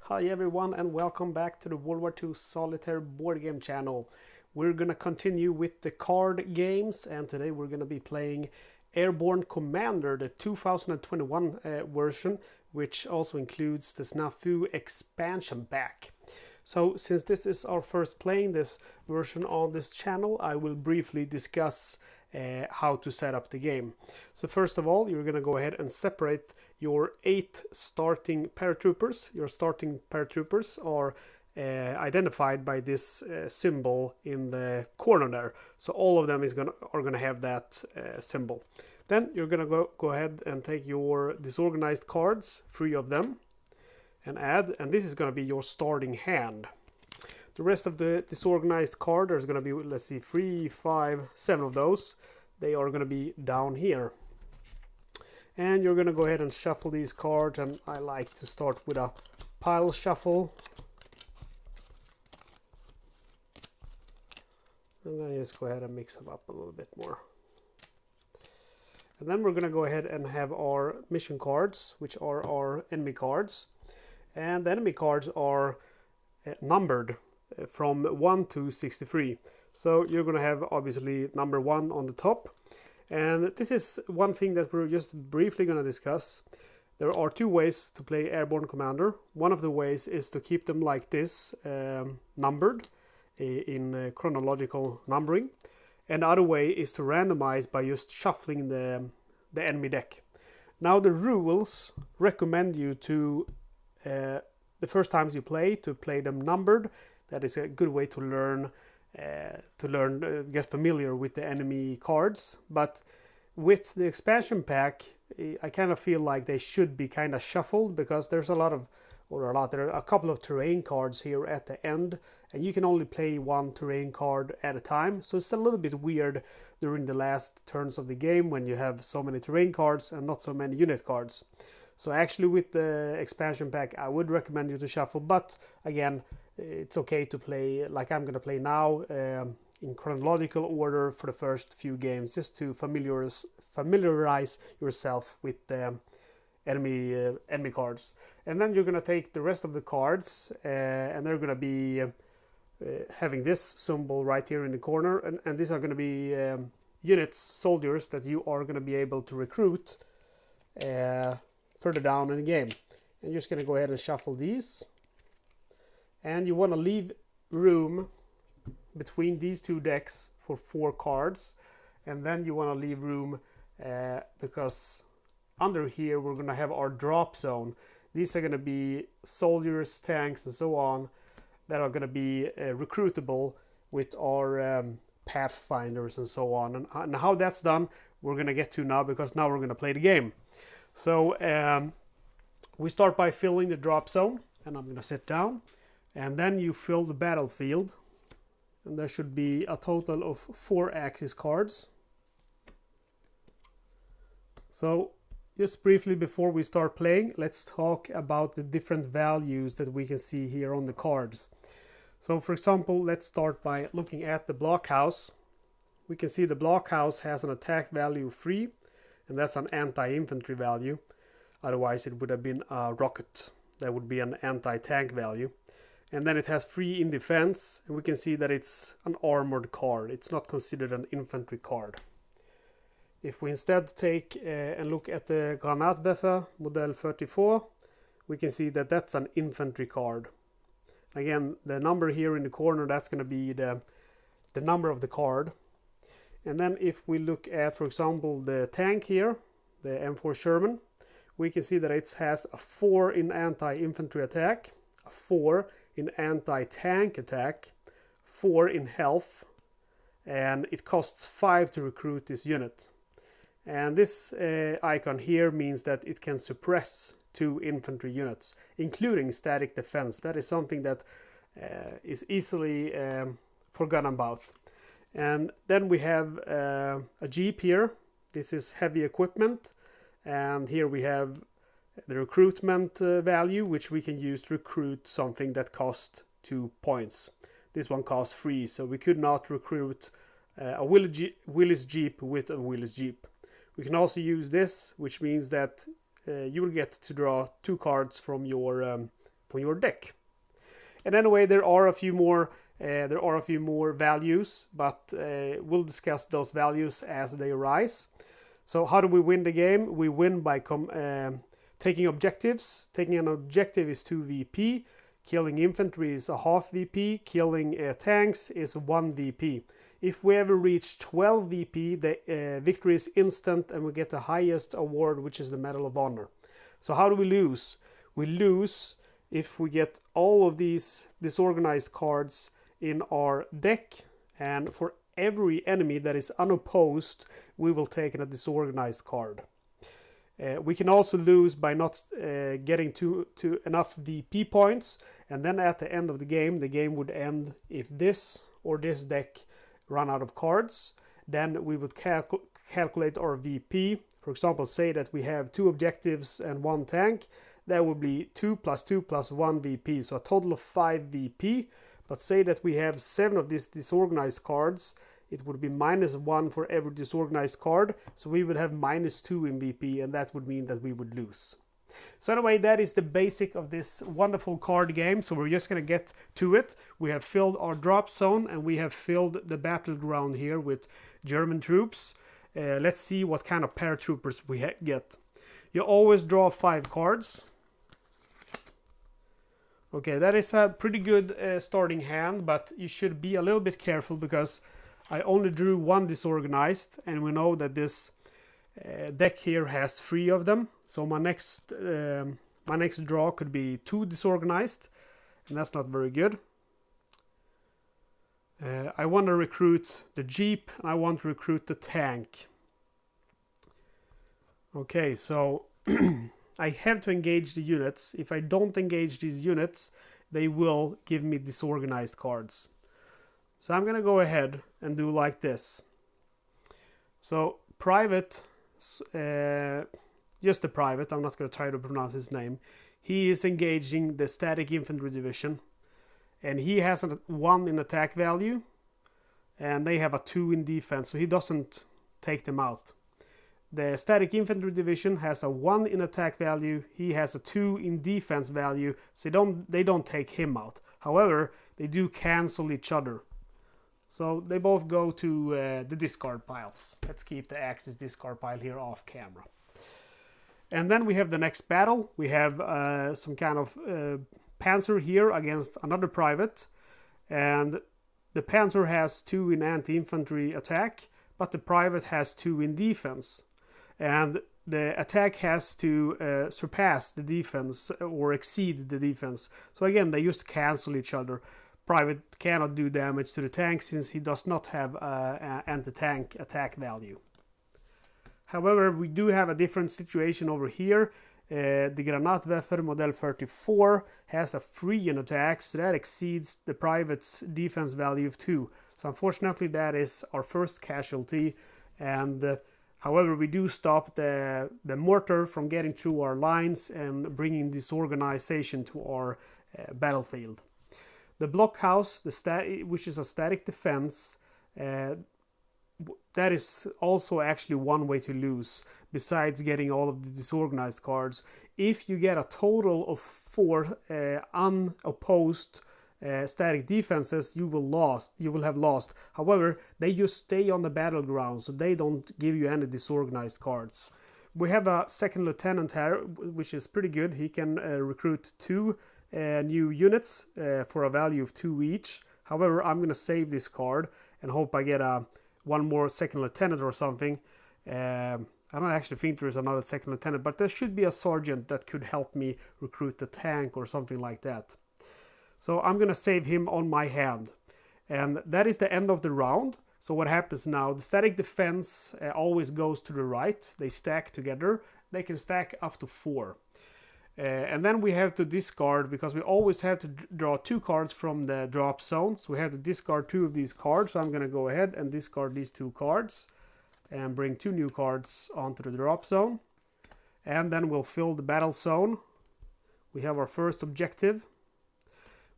Hi everyone and welcome back to the World War II Solitaire board game channel. We're gonna continue with the card games and today we're gonna be playing Airborne Commander, the 2021 version, which also includes the Snafu expansion pack. So since this is our first playing this version on this channel, I will briefly discuss how to set up the game. So first of all, you're going to go ahead and separate your 8 starting paratroopers. Your starting paratroopers are identified by this symbol in the corner there. So all of them are gonna have that symbol. Then you're gonna go ahead and take your disorganized cards, 3 of them, and add, and this is gonna be your starting hand. The rest of the disorganized card, there's gonna be, let's see, 3, 5, 7 of those. They are gonna be down here. And you're gonna go ahead and shuffle these cards, and I like to start with a pile shuffle. And then just go ahead and mix them up a little bit more. And then we're gonna go ahead and have our mission cards, which are our enemy cards. And the enemy cards are numbered from 1 to 63. So you're going to have obviously number 1 on the top. And this is one thing that we're just briefly going to discuss. There are 2 ways to play Airborne Commander. One of the ways is to keep them like this, numbered in chronological numbering. And the other way is to randomize by just shuffling the enemy deck. Now the rules recommend you to the first times you play to play them numbered. That is a good way to learn, get familiar with the enemy cards. But with the expansion pack, I kind of feel like they should be kind of shuffled because there's there are a couple of terrain cards here at the end, and you can only play 1 terrain card at a time. So it's a little bit weird during the last turns of the game when you have so many terrain cards and not so many unit cards. So actually with the expansion pack, I would recommend you to shuffle, but again, it's okay to play like I'm going to play now in chronological order for the first few games, just to familiarize yourself with the enemy cards. And then you're going to take the rest of the cards and they're going to be having this symbol right here in the corner, and these are going to be units, soldiers that you are going to be able to recruit further down in the game. And you're just going to go ahead and shuffle these, and you want to leave room between these 2 decks for 4 cards, and then you want to leave room because under here we're going to have our drop zone. These are going to be soldiers, tanks, and so on that are going to be recruitable with our pathfinders and so on. And how that's done we're going to get to now, because now we're going to play the game. So we start by filling the drop zone, and I'm going to sit down, and then you fill the battlefield, and there should be a total of 4 axis cards. So just briefly before we start playing, let's talk about the different values that we can see here on the cards. So for example, let's start by looking at the blockhouse. We can see the blockhouse has an attack value of 3, and that's an anti-infantry value. Otherwise it would have been a rocket. That would be an anti-tank value. And then it has 3 in defense, and we can see that it's an armored card. It's not considered an infantry card. If we instead take and look at the Granatwerfer Model 34, we can see that that's an infantry card. Again, the number here in the corner, that's going to be the number of the card. And then if we look at, for example, the tank here, the M4 Sherman, we can see that it has a 4 in anti-infantry attack, a 4 in anti-tank attack, 4 in health, and it costs 5 to recruit this unit. And this icon here means that it can suppress 2 infantry units, including static defense. That is something that is easily forgotten about. And then we have a Jeep here. This is heavy equipment, and here we have the recruitment value, which we can use to recruit something that costs 2 points. This one costs 3, so we could not recruit a Willys Jeep with a Willys Jeep. We can also use this, which means that you will get to draw 2 cards from your from your deck. And anyway, there are a few more values, but we'll discuss those values as they arise. So how do we win the game? We win by taking objectives. Taking an objective is 2 VP. Killing infantry is a half VP. Killing tanks is 1 VP. If we ever reach 12 VP, the victory is instant and we get the highest award, which is the Medal of Honor. So how do we lose? We lose if we get all of these disorganized cards in our deck, and for every enemy that is unopposed, we will take a disorganized card. We can also lose by not getting to enough VP points, and then at the end of the game would end if this or this deck run out of cards. Then we would calculate our VP. For example, say that we have 2 objectives and 1 tank. That would be 2 plus 2 plus 1 VP, so a total of 5 VP. But say that we have 7 of these disorganized cards, it would be -1 for every disorganized card, so we would have -2 in VP, and that would mean that we would lose. So anyway, that is the basic of this wonderful card game, so we're just going to get to it. We have filled our drop zone, and we have filled the battleground here with German troops. Let's see what kind of paratroopers we get. You always draw 5 cards. Okay, that is a pretty good starting hand, but you should be a little bit careful because I only drew 1 disorganized, and we know that this deck here has 3 of them. So my next draw could be 2 disorganized, and that's not very good. I want to recruit the Jeep, and I want to recruit the tank. Okay, so I have to engage the units. If I don't engage these units, they will give me disorganized cards. So I'm going to go ahead and do like this. So private, just a private, I'm not going to try to pronounce his name. He is engaging the static infantry division. And he has a 1 in attack value. And they have a 2 in defense, so he doesn't take them out. The static infantry division has a 1 in attack value. He has a 2 in defense value, so they don't take him out. However, they do cancel each other. So they both go to the discard piles. Let's keep the Axis discard pile here off camera. And then we have the next battle. We have some kind of Panzer here against another private. And the Panzer has 2 in anti-infantry attack, but the private has 2 in defense. And the attack has to surpass the defense or exceed the defense. So again, they just cancel each other. Private cannot do damage to the tank since he does not have an anti-tank attack value. However, we do have a different situation over here. The Granatwerfer Model 34 has a 3 in attack, so that exceeds the private's defense value of 2. So unfortunately, that is our first casualty. And however, we do stop the mortar from getting through our lines and bringing disorganization to our battlefield. The blockhouse, which is a static defense, that is also actually one way to lose, besides getting all of the disorganized cards. If you get a total of 4 unopposed static defenses, you will have lost. However, they just stay on the battleground, so they don't give you any disorganized cards. We have a second lieutenant here, which is pretty good. He can recruit 2 new units for a value of 2 each. However, I'm going to save this card and hope I get one more second lieutenant or something. I don't actually think there is another second lieutenant, but there should be a sergeant that could help me recruit the tank or something like that. So I'm going to save him on my hand. And that is the end of the round. So what happens now? The static defense always goes to the right. They stack together. They can stack up to 4. And then we have to discard, because we always have to draw 2 cards from the drop zone. So we have to discard 2 of these cards. So I'm going to go ahead and discard these 2 cards and bring 2 new cards onto the drop zone. And then we'll fill the battle zone. We have our first objective.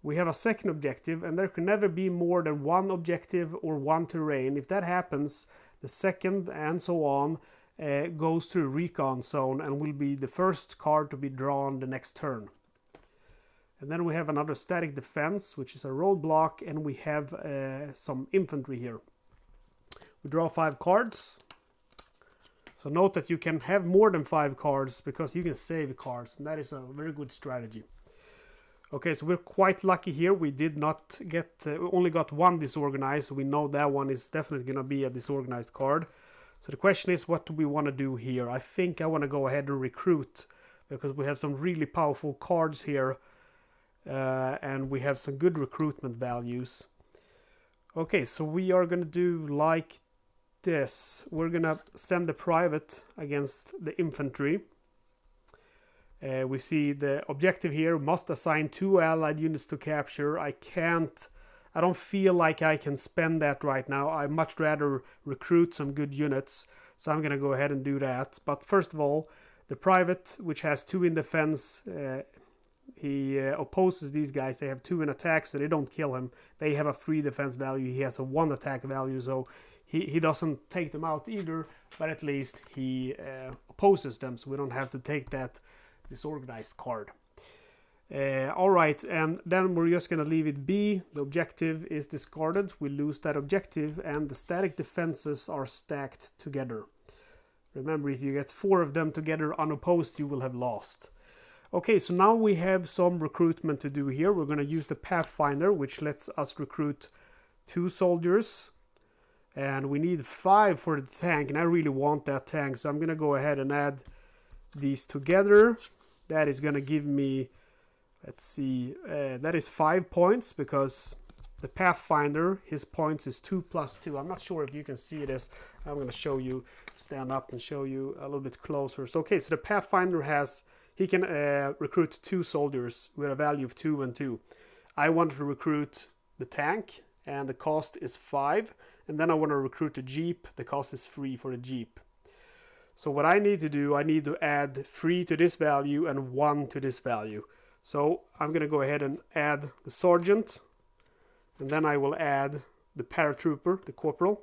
We have a second objective, and there can never be more than 1 objective or 1 terrain. If that happens, the second and so on goes to a recon zone and will be the first card to be drawn the next turn. And then we have another static defense, which is a roadblock, and we have some infantry here. We draw 5 cards. So note that you can have more than 5 cards because you can save cards, and that is a very good strategy. Okay, so we're quite lucky here. We did not get, we only got 1 disorganized, so we know that one is definitely going to be a disorganized card. So the question is, what do we want to do here? I think I want to go ahead and recruit because we have some really powerful cards here. And we have some good recruitment values. Okay, so we are going to do like this. We're going to send the private against the infantry. We see the objective here, must assign 2 allied units to capture. I don't feel like I can spend that right now. I'd much rather recruit some good units. So I'm going to go ahead and do that. But first of all, the private, which has 2 in defense, he opposes these guys. They have 2 in attack, so they don't kill him. They have a 3 defense value. He has a 1 attack value, so he doesn't take them out either, but at least he opposes them, so we don't have to take that disorganized card. Alright, and then we're just going to leave it be. The objective is discarded. We lose that objective, and the static defenses are stacked together. Remember, if you get 4 of them together unopposed, you will have lost. Okay, so now we have some recruitment to do here. We're going to use the Pathfinder, which lets us recruit 2 soldiers. And we need 5 for the tank, and I really want that tank. So I'm going to go ahead and add these together. That is going to give me, let's see, that is 5 points because the Pathfinder, his points is 2 plus 2. I'm not sure if you can see this. I'm going to show you, stand up and show you a little bit closer. So, okay, so the Pathfinder has... He can recruit 2 soldiers with a value of 2 and 2. I want to recruit the tank, and the cost is 5. And then I want to recruit the jeep. The cost is 3 for the jeep. So what I need to do, I need to add 3 to this value and 1 to this value. So I'm going to go ahead and add the sergeant. And then I will add the paratrooper, the corporal.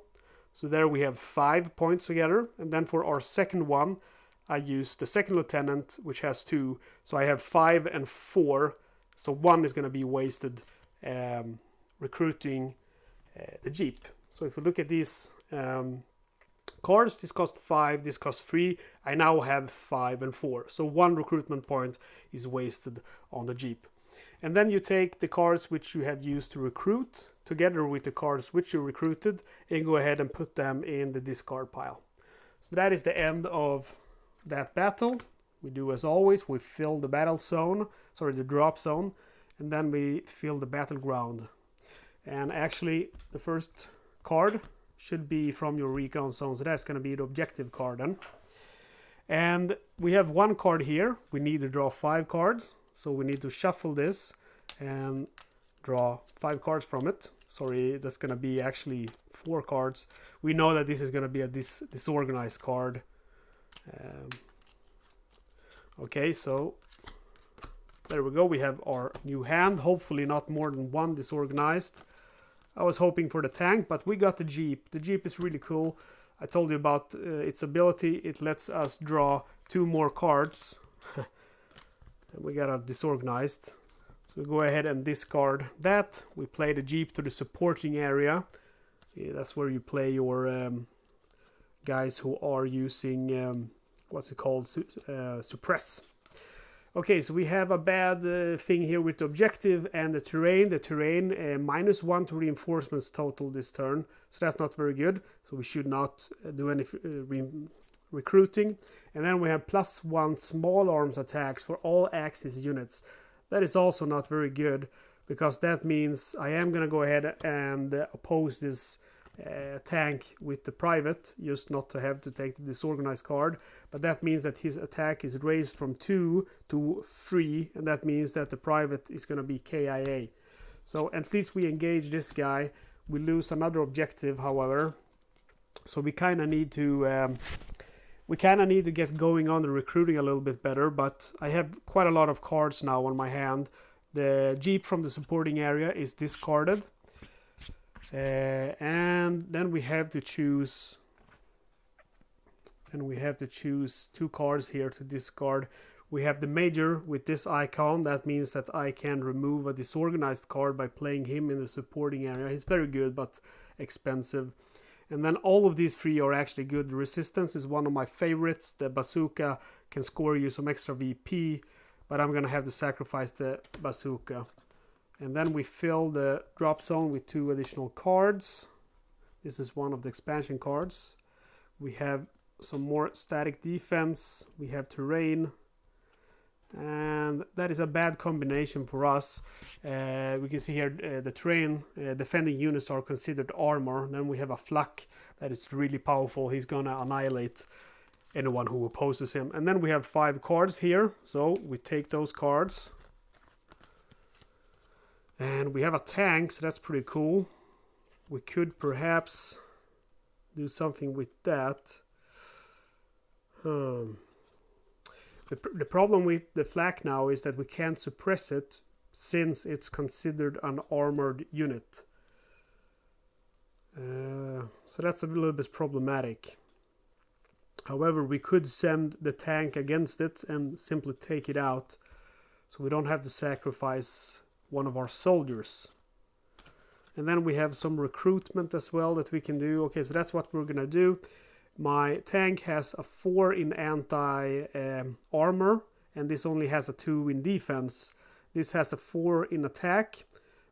So there we have 5 points together. And then for our second one, I use the second lieutenant, which has 2. So I have 5 and 4. So 1 is going to be wasted recruiting the jeep. So if we look at these cards, this costs 5, this costs 3. I now have 5 and 4. So 1 recruitment point is wasted on the jeep. And then you take the cards which you have used to recruit together with the cards which you recruited and go ahead and put them in the discard pile. So that is the end of that battle. We do as always, we fill the battle zone, the drop zone, and then we fill the battleground. And actually the first card should be from your recon zone, so that's going to be the objective card then. And we have 1 card here. We need to draw 5 cards, so we need to shuffle this and draw 5 cards from it. Sorry, that's going to be actually 4 cards. We know that this is going to be a disorganized card. Okay, so there we go. We have our new hand. Hopefully not more than 1 disorganized. I was hoping for the tank, but we got the jeep. The jeep is really cool. I told you about its ability. It lets us draw 2 more cards. And we got a disorganized. So we go ahead and discard that. We play the jeep to the supporting area. Yeah, that's where you play your guys who are using what's it called, suppress. Okay, so we have a bad thing here with the objective and the terrain. The terrain -1 to reinforcements total this turn, so that's not very good. So we should not do any recruiting. And then we have +1 small arms attacks for all Axis units. That is also not very good because that means I am going to go ahead and oppose this tank with the private, just not to have to take the disorganized card, but that means that his attack is raised from 2 to 3, and that means that the private is going to be KIA. So at least we engage this guy. We lose another objective, however, so we kind of need to get going on the recruiting a little bit better, but I have quite a lot of cards now on my hand. The jeep from the supporting area is discarded. And then we have to choose 2 cards here to discard. We have the Major with this icon. That means that I can remove a disorganized card by playing him in the supporting area. He's very good, but expensive. And then all of these three are actually good. Resistance is one of my favorites. The Bazooka can score you some extra VP, but I'm gonna have to sacrifice the Bazooka. And then we fill the drop zone with 2 additional cards. This is one of the expansion cards. We have some more static defense. We have terrain. And that is a bad combination for us. We can see here the terrain defending units are considered armor. Then we have a flak that is really powerful. He's gonna annihilate anyone who opposes him. And then we have 5 cards here, so we take those cards. And we have a tank, so that's pretty cool. We could perhaps do something with that. The problem with the flak now is that we can't suppress it since it's considered an armored unit. So that's a little bit problematic. However, we could send the tank against it and simply take it out, so we don't have to sacrifice one of our soldiers. And then we have some recruitment as well that we can do. Okay, so that's what we're gonna do. My tank has a 4 in anti-armor, and this only has a 2 in defense. This has a 4 in attack,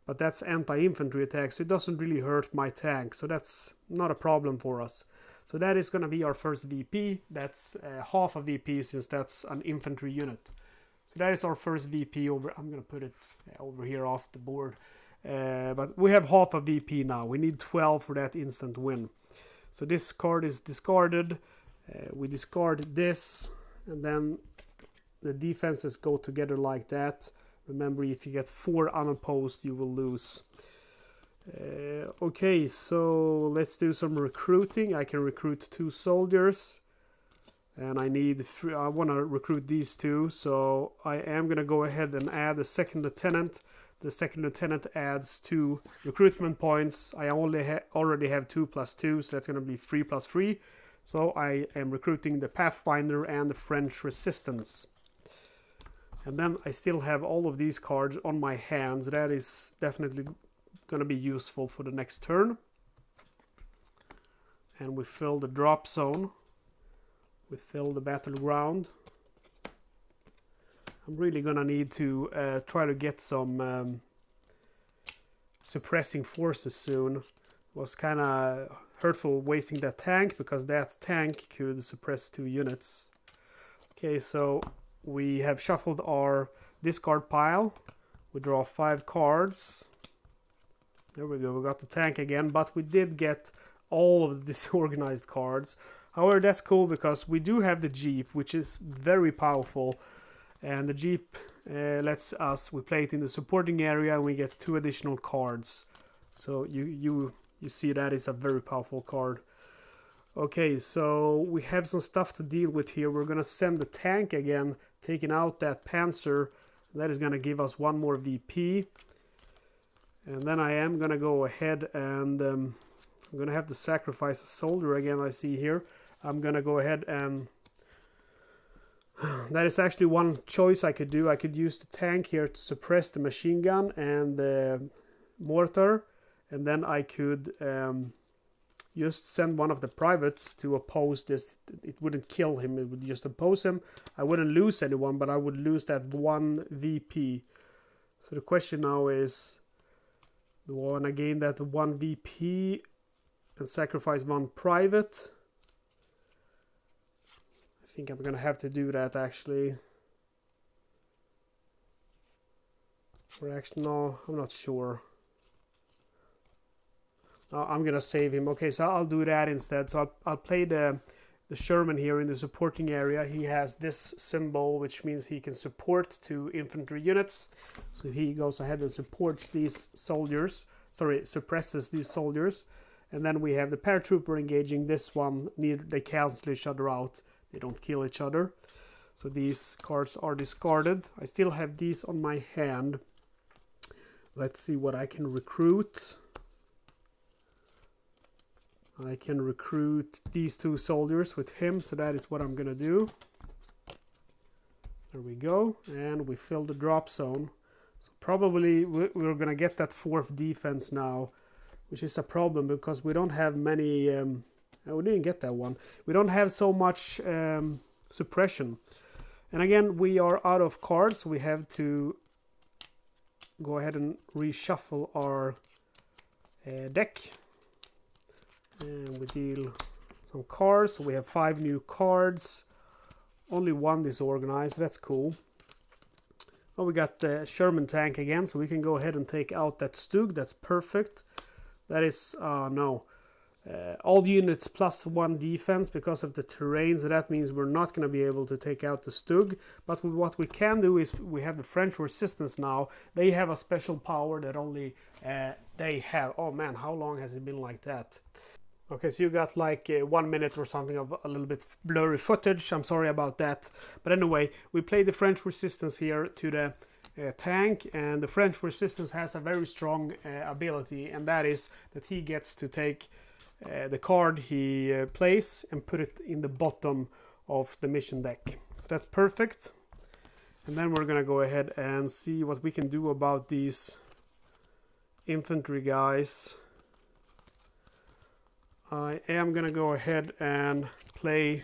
but that's anti-infantry attack, so it doesn't really hurt my tank, so that's not a problem for us. So that is going to be our first VP. That's half a VP since that's an infantry unit. So that is our first VP over. I'm going to put it over here off the board. But we have half a VP now. We need 12 for that instant win. So this card is discarded. We discard this, and then the defenses go together like that. Remember, if you get 4 unopposed, you will lose. Okay, so let's do some recruiting. I can recruit 2 soldiers, and I want to recruit these 2, so I am going to go ahead and add a second lieutenant. The second lieutenant adds 2 recruitment points. I already have 2 + 2, so that's going to be 3 + 3. So I am recruiting the Pathfinder and the French Resistance. And then I still have all of these cards on my hands. That is definitely going to be useful for the next turn. And we fill the drop zone. We fill the battleground. I'm really going to need to try to get some suppressing forces soon. It was kind of hurtful wasting that tank, because that tank could suppress 2 units. Okay, so we have shuffled our discard pile. We draw 5 cards. There we go, we got the tank again, but we did get all of the disorganized cards. However, that's cool because we do have the Jeep, which is very powerful. And the Jeep lets us, we play it in the supporting area, and we get 2 additional cards. So you see that is a very powerful card. Okay, so we have some stuff to deal with here. We're going to send the tank again, taking out that Panzer. That is going to give us 1 more VP. And then I am going to go ahead and I'm going to have to sacrifice a soldier again, I see here. I'm going to go ahead and... that is actually one choice I could do. I could use the tank here to suppress the machine gun and the mortar. And then I could just send one of the privates to oppose this. It wouldn't kill him, it would just oppose him. I wouldn't lose anyone, but I would lose that 1 VP. So the question now is, do I want to gain that 1 VP and sacrifice 1 private? I think I'm gonna have to do that actually. Or actually, no, I'm not sure. No, I'm gonna save him. Okay, so I'll do that instead. So I'll play the Sherman here in the supporting area. He has this symbol, which means he can support 2 infantry units. So he goes ahead and supports these soldiers. Sorry, suppresses these soldiers. And then we have the paratrooper engaging this one. They cancel each other out. They don't kill each other. So these cards are discarded. I still have these on my hand. Let's see what I can recruit. I can recruit these 2 soldiers with him, so that is what I'm gonna do. There we go, and we fill the drop zone. So probably we're gonna get that 4th defense now, which is a problem because we don't have many. We didn't get that one. We don't have so much suppression, and again we are out of cards. So we have to go ahead and reshuffle our deck, and we deal some cards. So we have 5 new cards. Only 1 disorganized. That's cool. Oh, we got the Sherman tank again, so we can go ahead and take out that Stug. That's perfect. That is no. All units +1 defense because of the terrain, so that means we're not going to be able to take out the Stug. But what we can do is we have the French resistance now. They have a special power that only they have. Oh man, how long has it been like that? Okay, so you got like 1 minute or something of a little bit blurry footage. I'm sorry about that. But anyway, we play the French resistance here to the tank, and the French resistance has a very strong ability, and that is that he gets to take the card he plays and put it in the bottom of the mission deck. So that's perfect. And then we're gonna go ahead and see what we can do about these infantry guys. I am gonna go ahead and play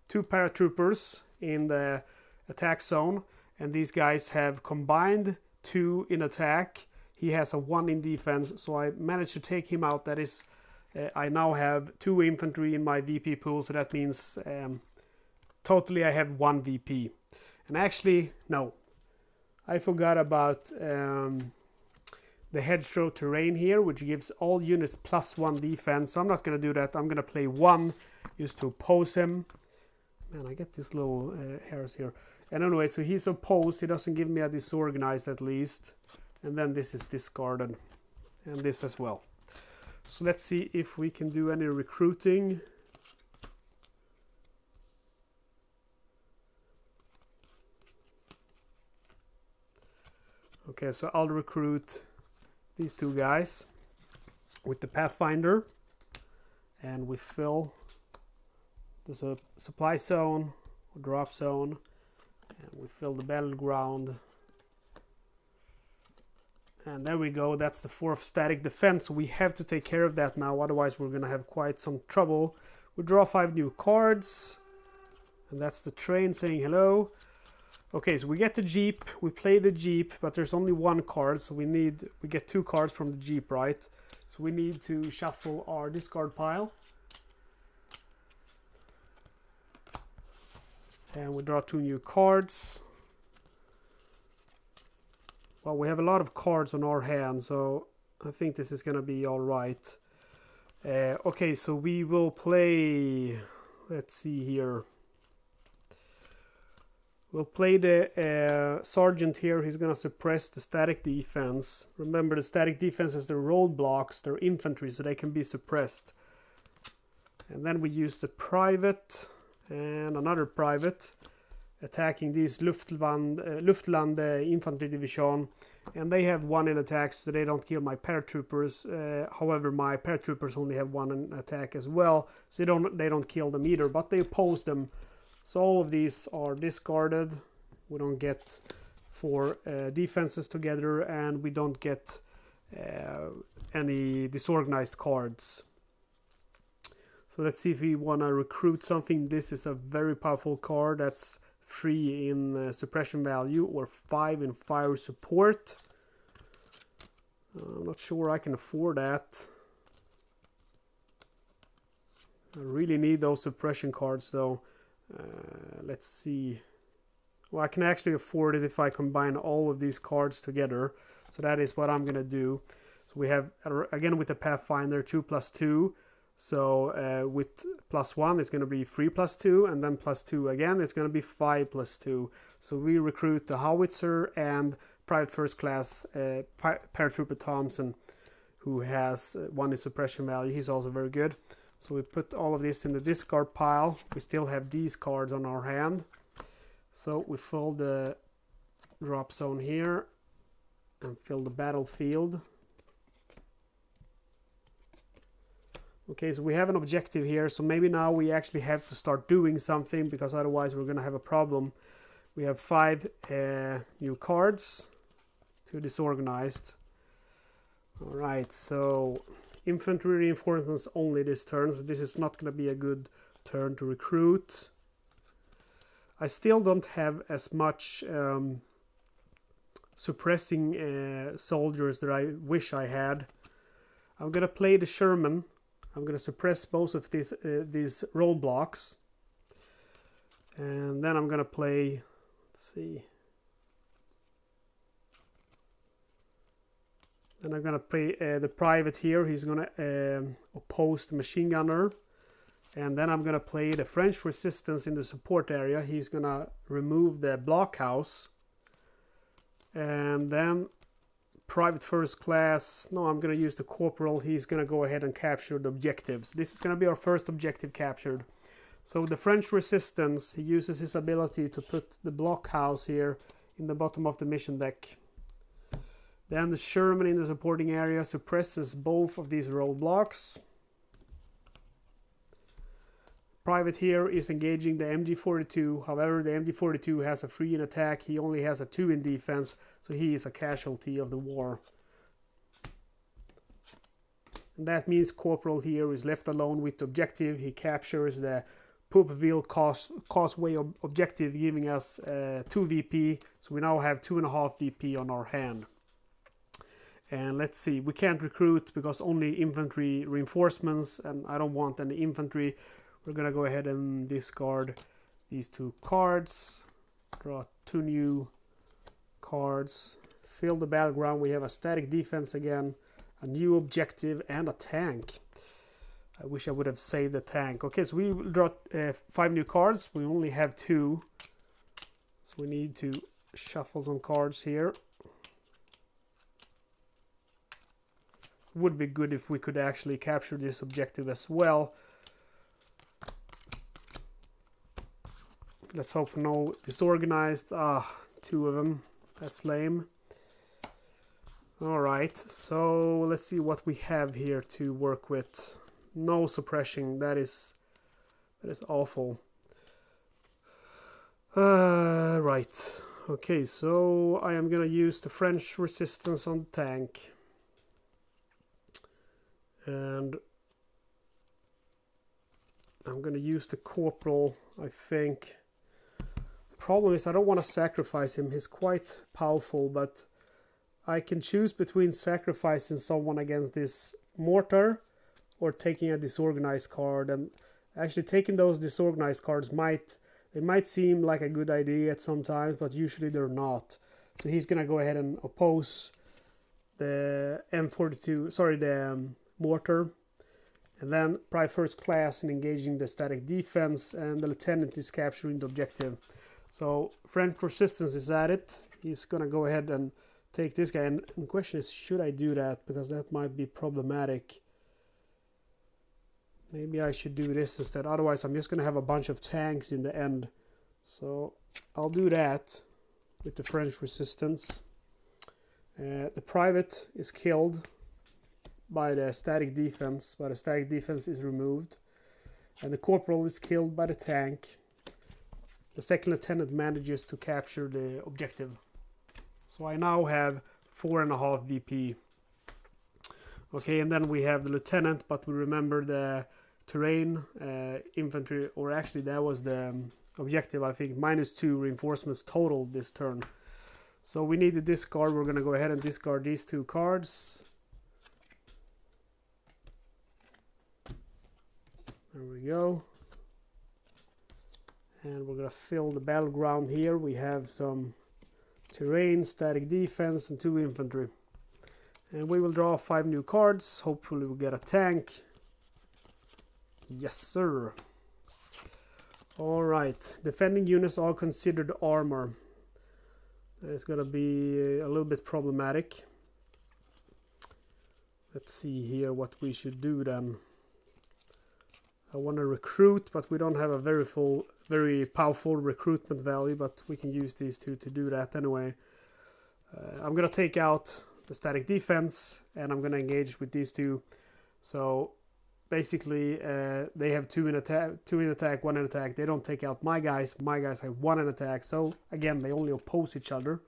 2 paratroopers in the attack zone, and these guys have combined 2 in attack. He has a 1 in defense, so I managed to take him out. That is, I now have 2 infantry in my VP pool, so that means totally I have 1 VP. And actually, no, I forgot about the hedgerow terrain here, which gives all units +1 defense. So I'm not going to do that. I'm going to play 1 just to oppose him. Man, I get these little hairs here. And anyway, so he's opposed. He doesn't give me a disorganized at least. And then this is discarded. And this as well. So let's see if we can do any recruiting. Okay, so I'll recruit these 2 guys with the Pathfinder, and we fill the supply zone or drop zone, and we fill the battleground, and there we go. That's the 4th static defense. We have to take care of that now, otherwise we're gonna have quite some trouble. We draw 5 new cards, and that's the train saying hello. Okay, so we get the Jeep, we play the Jeep, but there's only 1 card, so we get 2 cards from the Jeep, right? So we need to shuffle our discard pile. And we draw 2 new cards. Well, we have a lot of cards on our hand, so I think this is gonna be alright. Okay, so we will play, let's see here. We'll play the sergeant here. He's going to suppress the static defense. Remember, the static defense is the roadblocks. They're infantry, so they can be suppressed. And then we use the private and another private attacking these Luftland infantry division. And they have 1 in attack, so they don't kill my paratroopers. However, my paratroopers only have 1 in attack as well, so they don't kill them either, but they oppose them. So all of these are discarded. We don't get 4 defenses together, and we don't get any disorganized cards. So let's see if we want to recruit something. This is a very powerful card. That's 3 in suppression value or 5 in fire support. I'm not sure I can afford that. I really need those suppression cards though. Let's see. Well, I can actually afford it if I combine all of these cards together. So that is what I'm going to do. So we have, again with the Pathfinder, 2 + 2. So with +1 it's going to be 3 + 2. And then +2 again, it's going to be 5 + 2. So we recruit the Howitzer and Private First Class Paratrooper Thompson, who has 1 in suppression value. He's also very good. So we put all of this in the discard pile. We still have these cards on our hand. So we fill the drop zone here and fill the battlefield. Okay, so we have an objective here. So maybe now we actually have to start doing something, because otherwise we're going to have a problem. We have 5 new cards. 2 disorganized. Alright, so infantry reinforcements only this turn, so this is not going to be a good turn to recruit. I still don't have as much suppressing soldiers that I wish I had. I'm going to play the Sherman. I'm going to suppress both of these roadblocks. And then I'm going to play, let's see. Then I'm going to play the private here. He's going to oppose the machine gunner. And then I'm going to play the French resistance in the support area. He's going to remove the blockhouse. And then private first class. No, I'm going to use the corporal. He's going to go ahead and capture the objectives. This is going to be our first objective captured. So the French resistance, he uses his ability to put the blockhouse here in the bottom of the mission deck. Then the Sherman in the supporting area suppresses both of these roadblocks. Private here is engaging the MG42. However, the MG42 has a 3 in attack. He only has a 2 in defense, so he is a casualty of the war. And that means Corporal here is left alone with the objective. He captures the Poopville Causeway objective, giving us 2 VP. So we now have 2.5 VP on our hand. And let's see, we can't recruit because only infantry reinforcements, and I don't want any infantry. We're gonna go ahead and discard these 2 cards, draw 2 new cards, fill the battleground. We have a static defense again, a new objective, and a tank. I wish I would have saved the tank. Okay, so we will draw 5 new cards. We only have 2, so we need to shuffle some cards here. Would be good if we could actually capture this objective as well. Let's hope for no disorganized. 2 of them. That's lame. Alright, so let's see what we have here to work with. No suppression. That is awful. Right. Okay, so I am gonna use the French resistance on the tank. And I'm going to use the corporal, I think. The problem is I don't want to sacrifice him. He's quite powerful, but I can choose between sacrificing someone against this mortar or taking a disorganized card. And actually taking those disorganized cards might seem like a good idea at some times, but usually they're not. So he's going to go ahead and oppose the M42, sorry, the mortar, and then private first class and engaging the static defense, and the lieutenant is capturing the objective. So French resistance is at it. He's gonna go ahead and take this guy, and the question is, should I do that? Because that might be problematic. Maybe I should do this instead, otherwise I'm just gonna have a bunch of tanks in the end. So I'll do that with the French resistance. The private is killed by the static defense, but the static defense is removed, and the corporal is killed by the tank. The second lieutenant manages to capture the objective. So I now have 4.5 VP. Okay, and then we have the lieutenant, but we remember the terrain infantry, or actually that was the objective, I think, -2 reinforcements total this turn. So we need to discard. We're going to go ahead and discard these 2 cards. There we go. And we're going to fill the battleground here. We have some terrain, static defense, and 2 infantry. And we will draw 5 new cards. Hopefully we'll get a tank. Yes, sir. Alright. Defending units are considered armor. That is going to be a little bit problematic. Let's see here what we should do then. I want to recruit, but we don't have a very powerful recruitment value, but we can use these 2 to do that anyway. I'm going to take out the static defense, and I'm going to engage with these 2. So basically they have 2 in attack, 1 in attack. They don't take out my guys. My guys have 1 in attack. So again, they only oppose each other.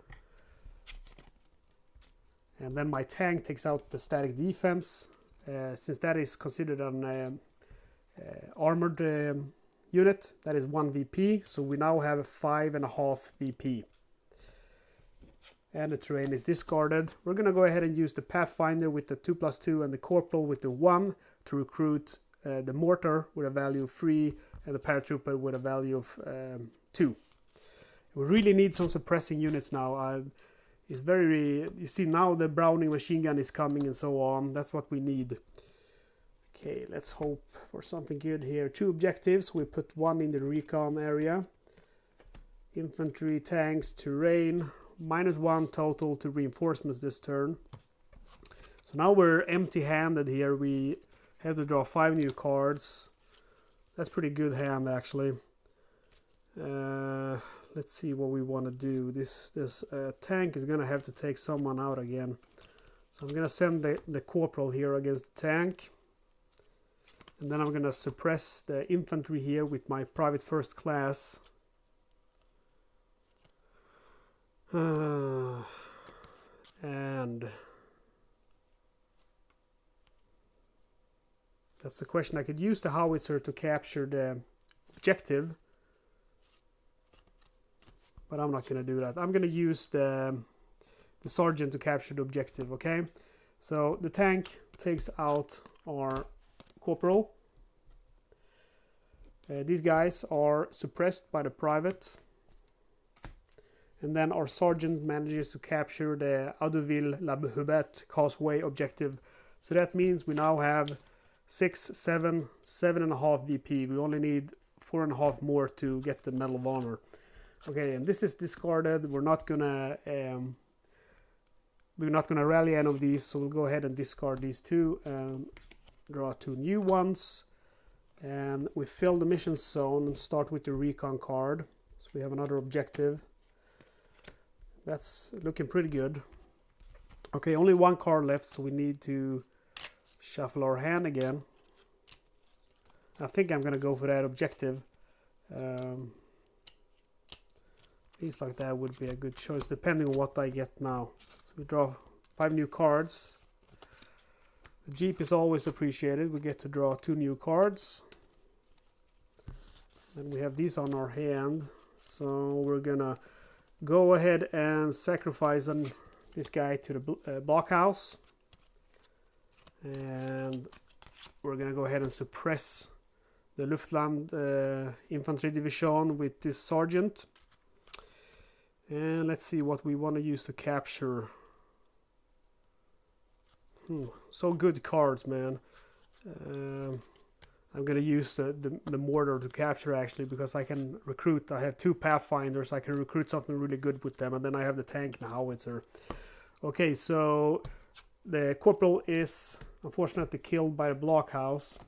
And then my tank takes out the static defense. Since that is considered an armored unit, that is 1 VP. So we now have a 5.5 VP. And the terrain is discarded. We're going to go ahead and use the Pathfinder with the 2+2 and the Corporal with the 1 to recruit the Mortar with a value of 3 and the Paratrooper with a value of 2. We really need some suppressing units now. It's very, you see now the Browning machine gun is coming and so on. That's what we need. Okay, let's hope for something good here. 2 objectives. We put 1 in the recon area. Infantry, tanks, terrain. -1 total to reinforcements this turn. So now we're empty-handed here. We have to draw 5 new cards. That's pretty good hand actually. Let's see what we want to do. This tank is gonna have to take someone out again. So I'm gonna send the Corporal here against the tank. And then I'm gonna suppress the infantry here with my private first class. And that's the question. I could use the howitzer to capture the objective, but I'm not going to do that. I'm going to use the sergeant to capture the objective. Okay, so the tank takes out our corporal. These guys are suppressed by the private. And then our sergeant manages to capture the Audeville La Hubette Causeway objective. So that means we now have 6, 7, 7.5 VP. We only need 4.5 more to get the Medal of Honor. Okay, and this is discarded. We're not gonna rally any of these, so we'll go ahead and discard these 2 and draw 2 new ones. And we fill the mission zone and start with the recon card. So we have another objective. That's looking pretty good. Okay, only 1 card left, so we need to shuffle our hand again. I think I'm gonna go for that objective. Things like that would be a good choice, depending on what I get now. So we draw 5 new cards. The Jeep is always appreciated. We get to draw 2 new cards. And we have these on our hand, so we're gonna go ahead and sacrifice this guy to the blockhouse. And we're gonna go ahead and suppress the Luftland infantry division with this sergeant. And let's see what we want to use to capture. So good cards, man. I'm gonna use the mortar to capture actually, because I can recruit. I have 2 Pathfinders. I can recruit something really good with them, and then I have the tank and howitzer. Okay, so the corporal is unfortunately killed by the blockhouse.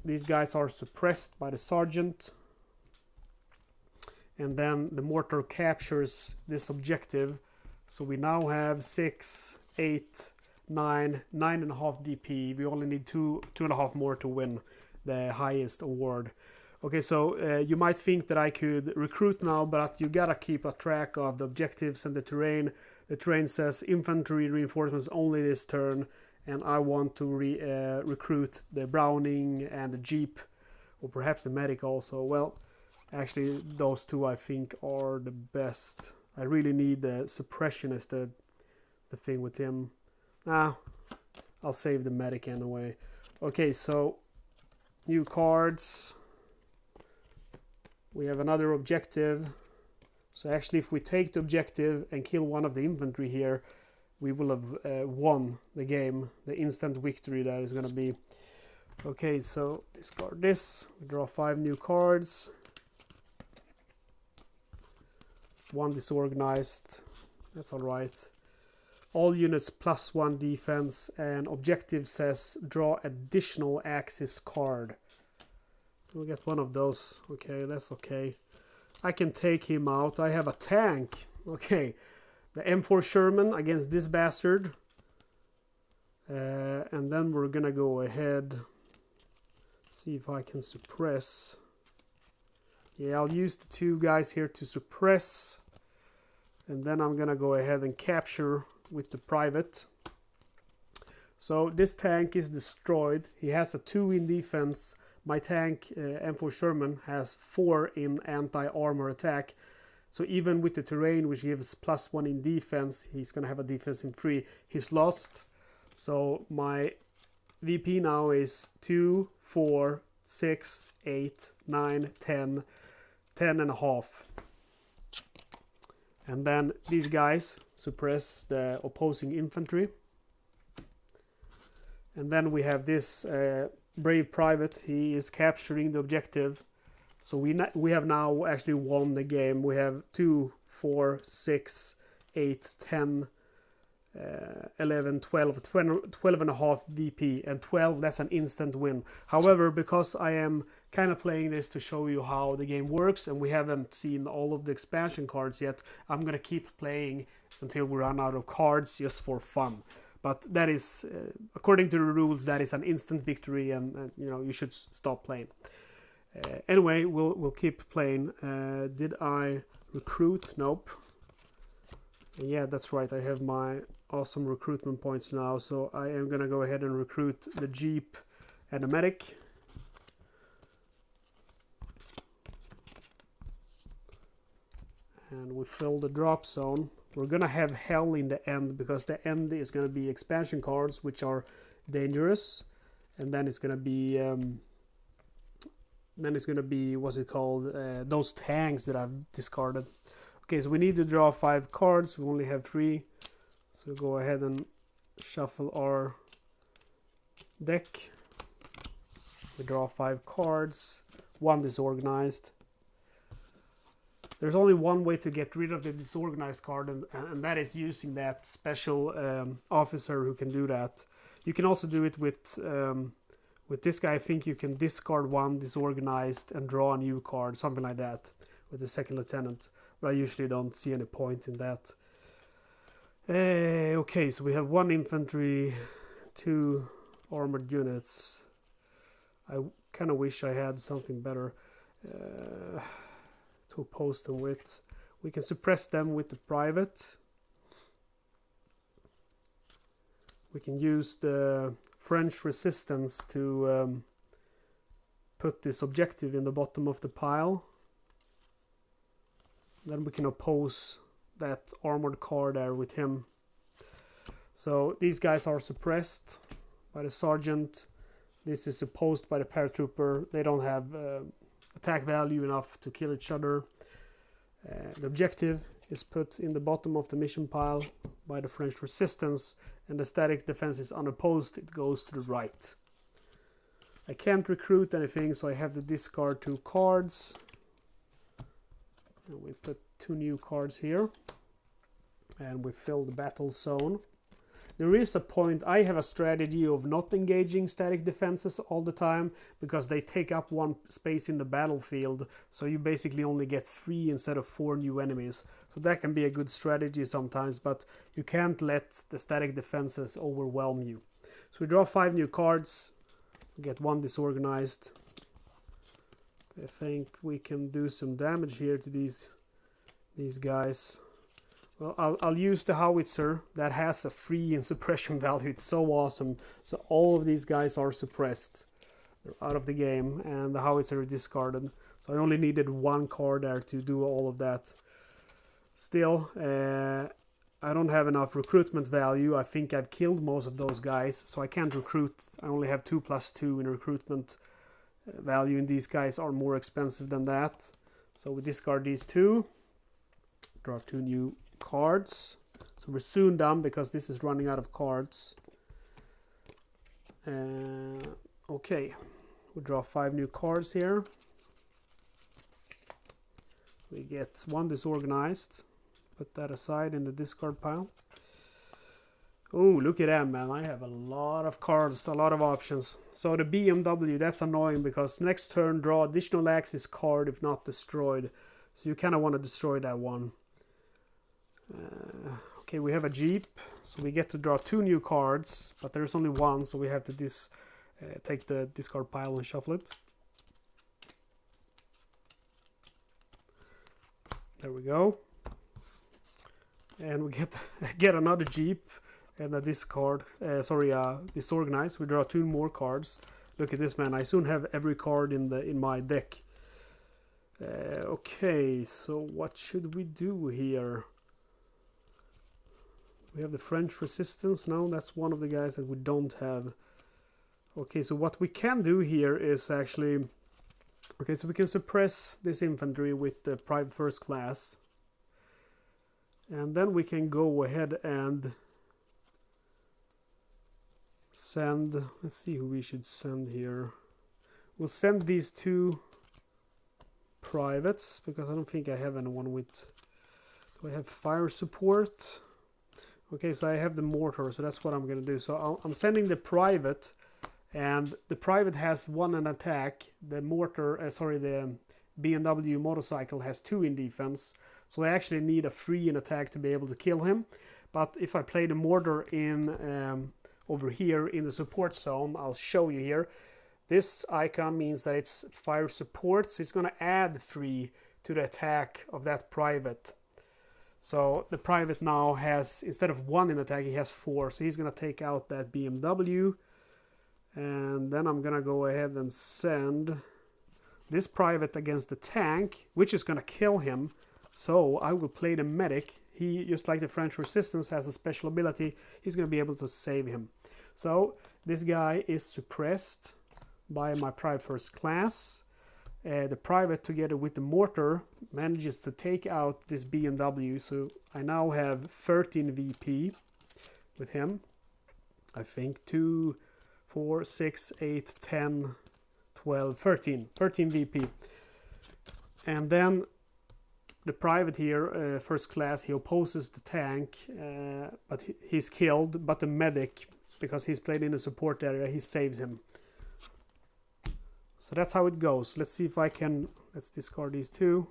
These guys are suppressed by the sergeant, and then the mortar captures this objective. So we now have 6, 8, 9, 9.5 DP. We only need 2.5 more to win the highest award. Okay, so you might think that I could recruit now, but you gotta keep a track of the objectives and the terrain. The terrain says infantry reinforcements only this turn, and I want to recruit the Browning and the Jeep, or perhaps the medic also. Well, actually those 2 I think are the best. I really need the suppression as the thing with him. I'll save the medic anyway. Okay, so new cards. We have another objective. So actually, if we take the objective and kill one of the infantry here, we will have won the game. The instant victory that is going to be. Okay, so discard this. We draw 5 new cards. 1 disorganized. That's all right. All units +1 defense, and objective says draw additional axis card. We'll get 1 of those. Okay, that's okay. I can take him out. I have a tank. Okay, the M4 Sherman against this bastard. And then we're gonna go ahead, see if I can suppress. Yeah, I'll use the 2 guys here to suppress, and then I'm gonna go ahead and capture with the private. So this tank is destroyed. He has a 2 in defense. My tank, M4 Sherman, has 4 in anti-armor attack. So even with the terrain, which gives +1 in defense, he's gonna have a defense in 3. He's lost. So my VP now is 2, 4, 6, 8, 9, 10, 10 and a half. And then these guys suppress the opposing infantry. And then we have this brave private. He is capturing the objective. So we have now actually won the game. We have 2, 4, 6, 8, 10, 11, 12 and a half VP, and 12, that's an instant win. However, because I am kind of playing this to show you how the game works, and we haven't seen all of the expansion cards yet, I'm gonna keep playing until we run out of cards, just for fun. But that is, according to the rules, that is an instant victory, and you know, you should stop playing. Anyway, we'll keep playing. Did I recruit? Nope. Yeah, that's right, I have my awesome recruitment points now, so I am gonna go ahead and recruit the Jeep and the medic. And we fill the drop zone. We're gonna have hell in the end, because the end is gonna be expansion cards, which are dangerous, and then it's gonna be what's it called, those tanks that I've discarded. Okay, so we need to draw 5 cards. We only have 3. So go ahead and shuffle our deck. We draw 5 cards. 1 disorganized. There's only one way to get rid of the disorganized card, and that is using that special officer who can do that. You can also do it with this guy. I think you can discard 1 disorganized and draw a new card, something like that, with the second lieutenant. But I usually don't see any point in that. Okay, so we have 1 infantry, 2 armored units. I kind of wish I had something better to oppose them with. We can suppress them with the private. We can use the French resistance to put this objective in the bottom of the pile. Then we can oppose that armored car there with him. So these guys are suppressed by the sergeant. This is opposed by the paratrooper. They don't have attack value enough to kill each other. The objective is put in the bottom of the mission pile by the French resistance, and the static defense is unopposed. It goes to the right. I can't recruit anything, so I have to discard 2 cards. And we put 2 new cards here, and we fill the battle zone. There is a point. I have a strategy of not engaging static defenses all the time, because they take up 1 space in the battlefield, so you basically only get 3 instead of 4 new enemies. So that can be a good strategy sometimes, but you can't let the static defenses overwhelm you. So we draw 5 new cards, we get 1 disorganized. I think we can do some damage here to these guys. Well, I'll use the howitzer that has a 3 in suppression value. It's so awesome. So all of these guys are suppressed. They're out of the game, and the howitzer is discarded. So I only needed 1 card there to do all of that. Still, I don't have enough recruitment value. I think I've killed most of those guys, so I can't recruit. I only have 2+2 in recruitment value, and these guys are more expensive than that. So we discard these 2. Draw 2 new cards. So we're soon done, because this is running out of cards. Okay, we draw 5 new cards here. We get 1 disorganized. Put that aside in the discard pile. Oh, look at that, man. I have a lot of cards, a lot of options. So the BMW, that's annoying, because next turn draw additional Axis card if not destroyed. So you kind of want to destroy that one. Okay, we have a Jeep, So we get to draw 2 new cards, but there's only one, so we have to take the discard pile and shuffle it. There we go. And we get another Jeep and a discard. Disorganized. We draw 2 more cards. Look at this, man. I soon have every card in my deck. Okay, so what should we do here? We have the French Resistance. No, that's one of the guys that we don't have. Okay, so what we can do here is actually... Okay, so we can suppress this infantry with the Private First Class. And then we can go ahead and send... Let's see who we should send here. We'll send these 2 privates, because I don't think I have anyone with... Do I have fire support? Okay, so I have the mortar, so that's what I'm going to do. So I'm sending the private, and the private has 1 in attack. The mortar, the B&W motorcycle has 2 in defense. So I actually need a 3 in attack to be able to kill him. But if I play the mortar in over here in the support zone, I'll show you here. This icon means that it's fire support, so it's going to add 3 to the attack of that private. So the private now has, instead of 1 in attack, he has 4. So he's going to take out that BMW. And then I'm going to go ahead and send this private against the tank, which is going to kill him. So I will play the medic. He, just like the French Resistance, has a special ability. He's going to be able to save him. So this guy is suppressed by my Private First Class. The private, together with the mortar, manages to take out this B&W. So I now have 13 VP with him. I think 2, 4, 6, 8, 10, 12, 13. 13 VP. And then the private here, First Class, he opposes the tank, but he's killed. But the medic, because he's played in the support area, he saves him. So that's how it goes. Let's see if I can... Let's discard these 2.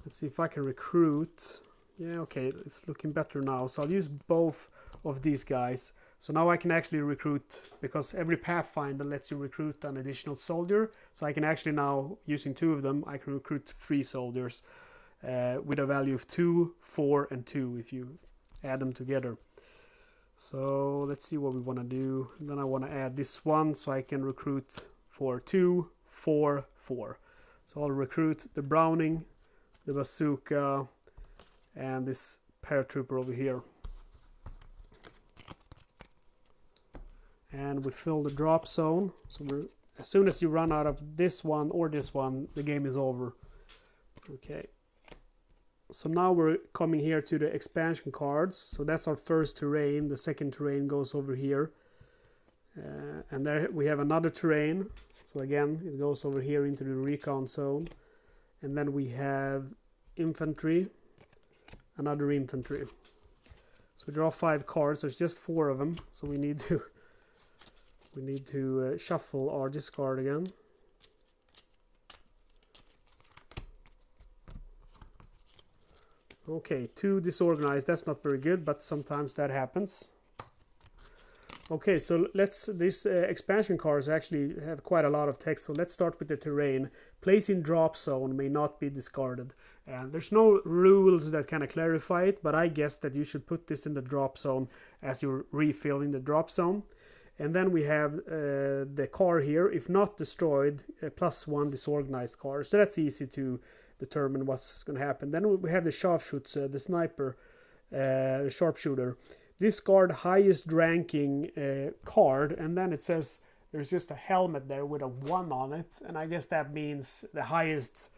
Let's see if I can recruit. Yeah, okay, it's looking better now. So I'll use both of these guys. So now I can actually recruit, because every Pathfinder lets you recruit an additional soldier. So I can actually now, using 2 of them, I can recruit 3 soldiers with a value of 2, 4, and 2 if you add them together. So let's see what we want to do. And then I want to add this one so I can recruit... 4, 2, 4, 4. So I'll recruit the Browning, the Bazooka, and this paratrooper over here. And we fill the drop zone. So as soon as you run out of this one or this one, the game is over. Okay. So now we're coming here to the expansion cards. So that's our first terrain. The second terrain goes over here. And there we have another terrain. So again, it goes over here into the recon zone. And then we have infantry, another infantry. So we draw 5 cards. There's just 4 of them. So we need to shuffle our discard again. Okay, 2 disorganized. That's not very good, but sometimes that happens. Okay, so these expansion cards actually have quite a lot of text, so let's start with the terrain. Place in drop zone may not be discarded. And there's no rules that kind of clarify it, but I guess that you should put this in the drop zone as you're refilling the drop zone. And then we have the car here, if not destroyed, +1 disorganized car. So that's easy to determine what's going to happen. Then we have the Scharfschütze, the sniper, the sharpshooter. Discard highest ranking card, and then it says there's just a helmet there with a 1 on it, and I guess that means the highest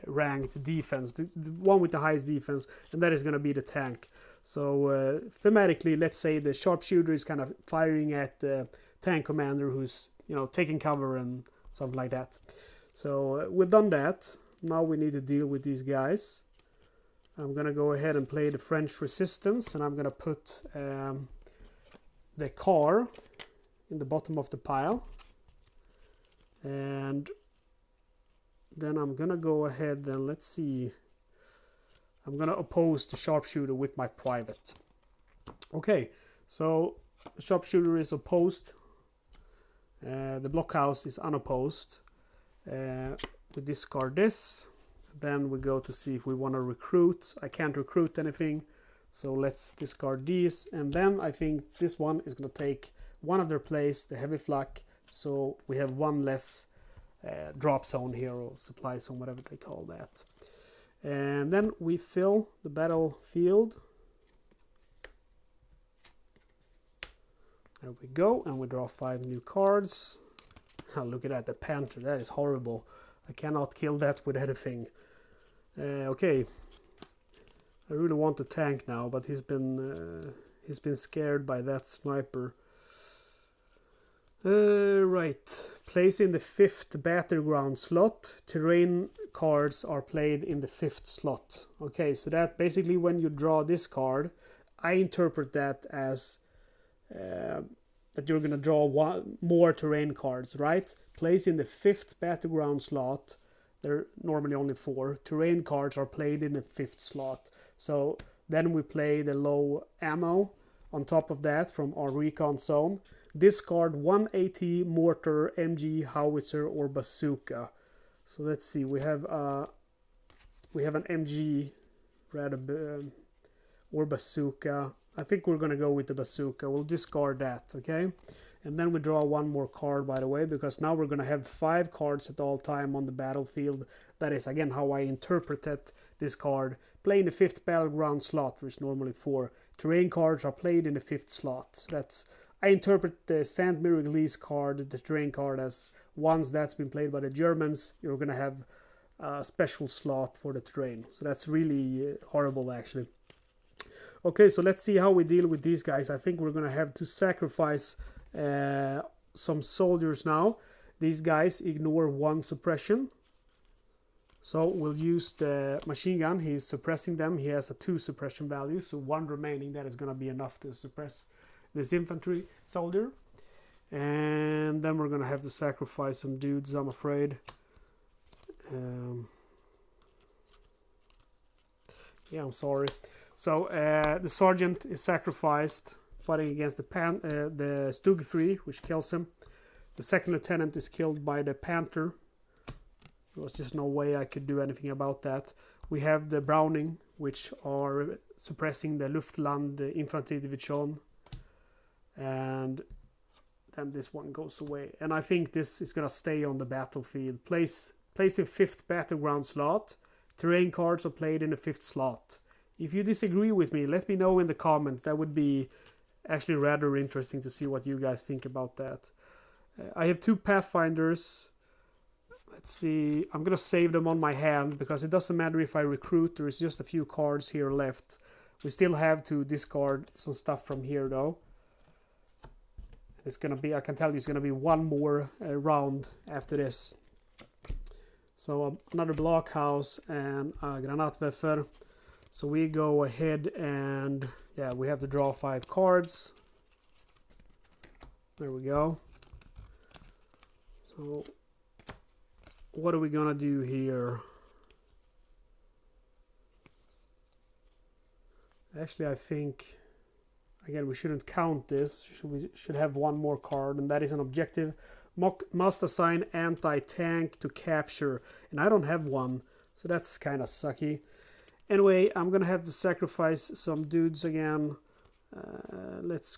ranked defense, the one with the highest defense, and that is going to be the tank. So thematically, let's say the sharpshooter is kind of firing at the tank commander who's, taking cover and something like that. So we've done that. Now we need to deal with these guys. I'm going to go ahead and play the French Resistance, and I'm going to put the car in the bottom of the pile. And then I'm going to go ahead and let's see. I'm going to oppose the sharpshooter with my private. Okay, so the sharpshooter is opposed. The blockhouse is unopposed. We discard this. Then we go to see if we want to recruit. I can't recruit anything, so let's discard these. And then I think this one is going to take one of their place, the heavy flak. So we have one less drop zone here, or supply zone, whatever they call that. And then we fill the battlefield. There we go, and we draw 5 new cards. Oh, look at that, the Panther, that is horrible. I cannot kill that with anything. Okay, I really want the tank now, but he's been scared by that sniper. Right, place in the 5th battleground slot. Terrain cards are played in the 5th slot. Okay, so that basically when you draw this card, I interpret that as that you're gonna draw more terrain cards, right? Place in the 5th battleground slot. There are normally only 4. Terrain cards are played in the 5th slot. So then we play the low ammo on top of that from our recon zone. Discard 1 AT, mortar, MG, howitzer, or bazooka. So let's see. We have an MG, rather, or bazooka. I think we're gonna go with the bazooka. We'll discard that, okay? And then we draw one more card, by the way, because now we're gonna have 5 cards at all time on the battlefield. That is again how I interpreted this card. Play in the 5th battleground slot, which is normally 4. Terrain cards are played in the 5th slot. That's I interpret the Saint Miraculous card, the terrain card, as once that's been played by the Germans, you're gonna have a special slot for the terrain. So that's really horrible, actually. Okay, so let's see how we deal with these guys. I think we're gonna have to sacrifice some soldiers now. These guys ignore 1 suppression. So we'll use the machine gun. He's suppressing them. He has a 2 suppression value, so 1 remaining. That is gonna be enough to suppress this infantry soldier. And then we're gonna have to sacrifice some dudes, I'm afraid. Yeah, I'm sorry. So the sergeant is sacrificed fighting against the Stugfree, which kills him. The 2nd lieutenant is killed by the Panther. There was just no way I could do anything about that. We have the Browning, which are suppressing the Luftland Infantry Division. And then this one goes away. And I think this is going to stay on the battlefield. Place in 5th battleground slot. Terrain cards are played in the 5th slot. If you disagree with me, let me know in the comments. That would be actually rather interesting to see what you guys think about that. I have 2 Pathfinders. Let's see. I'm going to save them on my hand because it doesn't matter if I recruit. There is just a few cards here left. We still have to discard some stuff from here though. It's going to be, I can tell you, it's going to be 1 more round after this. So another blockhouse and a Granatwerfer. So we go ahead and, yeah, we have to draw 5 cards. There we go. So what are we going to do here? Actually, I think, again, we shouldn't count this. We should have 1 more card, and that is an objective. Must assign anti-tank to capture, and I don't have one, so that's kind of sucky. Anyway, I'm gonna have to sacrifice some dudes again. Let's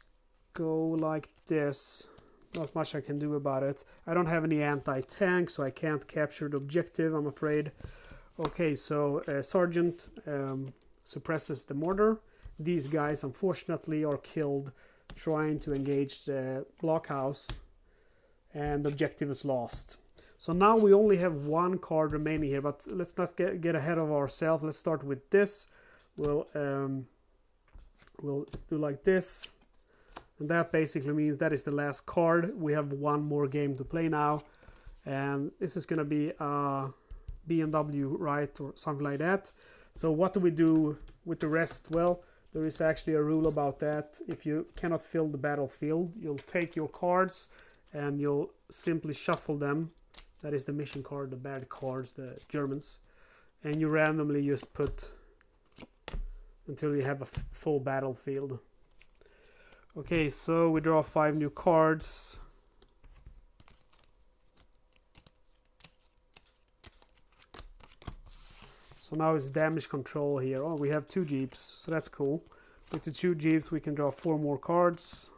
go like this. Not much I can do about it. I don't have any anti-tank, so I can't capture the objective, I'm afraid. Okay, so Sergeant suppresses the mortar. These guys, unfortunately, are killed trying to engage the blockhouse, and the objective is lost. So now we only have 1 card remaining here, but let's not get ahead of ourselves. Let's start with this. We'll do like this, and that basically means that is the last card. We have 1 more game to play now, and this is gonna be BMW, right, or something like that. So what do we do with the rest? Well, there is actually a rule about that. If you cannot fill the battlefield, you'll take your cards and you'll simply shuffle them. That is the mission card, the bad cards, the Germans. And you randomly just put until you have a full battlefield. Okay, so we draw 5 new cards. So now it's damage control here. Oh, we have 2 jeeps, so that's cool. With the 2 jeeps we can draw 4 more cards.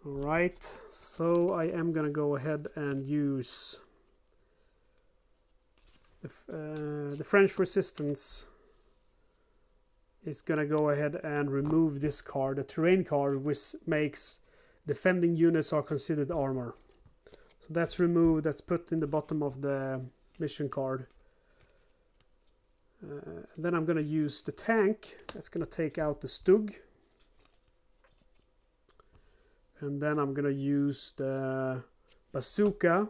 Alright, so I am gonna go ahead and use the French Resistance is gonna go ahead and remove this card, the terrain card, which makes defending units are considered armor. So that's removed, that's put in the bottom of the mission card. Then I'm gonna use the tank, that's gonna take out the Stug. And then I'm gonna use the bazooka.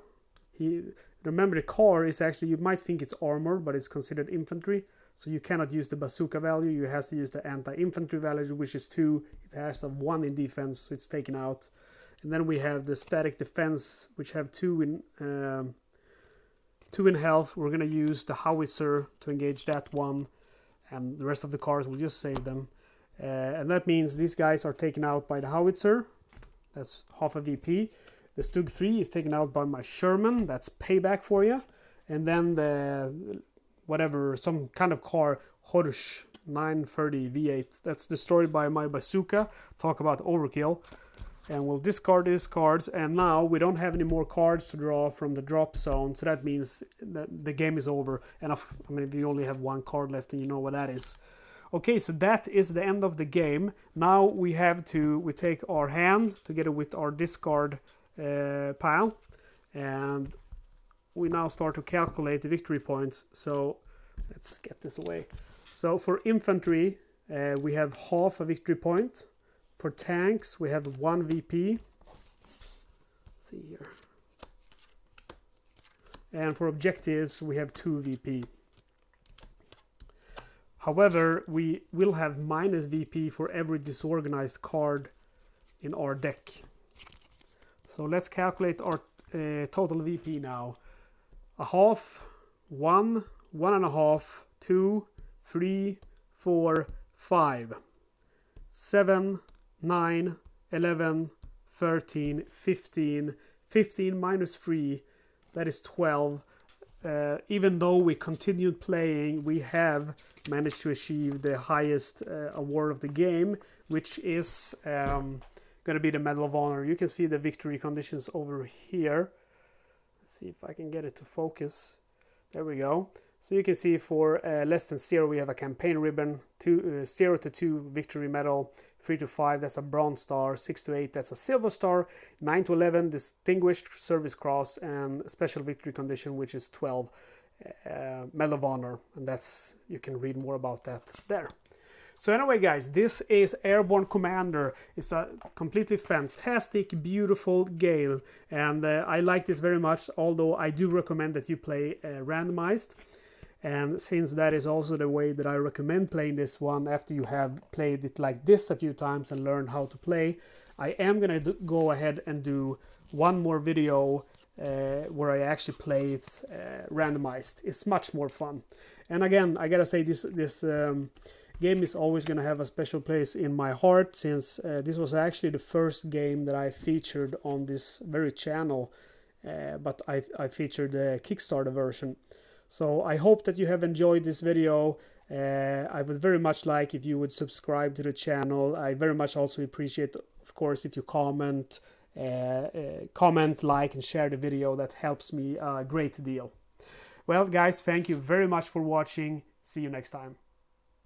Remember, the car is actually, you might think it's armor, but it's considered infantry. So you cannot use the bazooka value. You have to use the anti-infantry value, which is 2. It has a 1 in defense, so it's taken out. And then we have the static defense, which have 2 in health. We're gonna use the howitzer to engage that one, and the rest of the cars will just save them. And that means these guys are taken out by the howitzer. That's half a VP. The Stug 3 is taken out by my Sherman. That's payback for you. And then the whatever, some kind of car, Horsch 930 V8. That's destroyed by my bazooka. Talk about overkill. And we'll discard these cards. And now we don't have any more cards to draw from the drop zone. So that means that the game is over. And I mean, we only have 1 card left, and you know what that is. Okay, so that is the end of the game. Now we take our hand together with our discard pile, and we now start to calculate the victory points. So let's get this away. So for infantry, we have half a victory point. For tanks, we have 1 VP. Let's see here. And for objectives, we have 2 VP. However, we will have minus VP for every disorganized card in our deck. So let's calculate our total VP now. A half, 1, 1.5, 2, 3, 4, 5, 7, 9, 11, 13, 15. 15 minus 3, that is 12. Even though we continued playing, we have managed to achieve the highest award of the game, which is going to be the Medal of Honor. You can see the victory conditions over here. Let's see if I can get it to focus. There we go. So you can see for less than 0 we have a campaign ribbon, 0 to 2 victory medal, 3 to 5 that's a bronze star, 6 to 8 that's a silver star, 9 to 11 distinguished service cross, and special victory condition, which is 12 Medal of Honor, and that's, you can read more about that there. So anyway guys, this is Airborne Commander. It's a completely fantastic, beautiful game, and I like this very much, although I do recommend that you play randomized. And since that is also the way that I recommend playing this one, after you have played it like this a few times and learned how to play, I am going to go ahead and do one more video where I actually play it randomized. It's much more fun. And again, I gotta say, this game is always going to have a special place in my heart, since this was actually the first game that I featured on this very channel, but I featured the Kickstarter version. So I hope that you have enjoyed this video. I would very much like if you would subscribe to the channel. I very much also appreciate, of course, if you comment, like, and share the video. That helps me a great deal. Well, guys, thank you very much for watching. See you next time.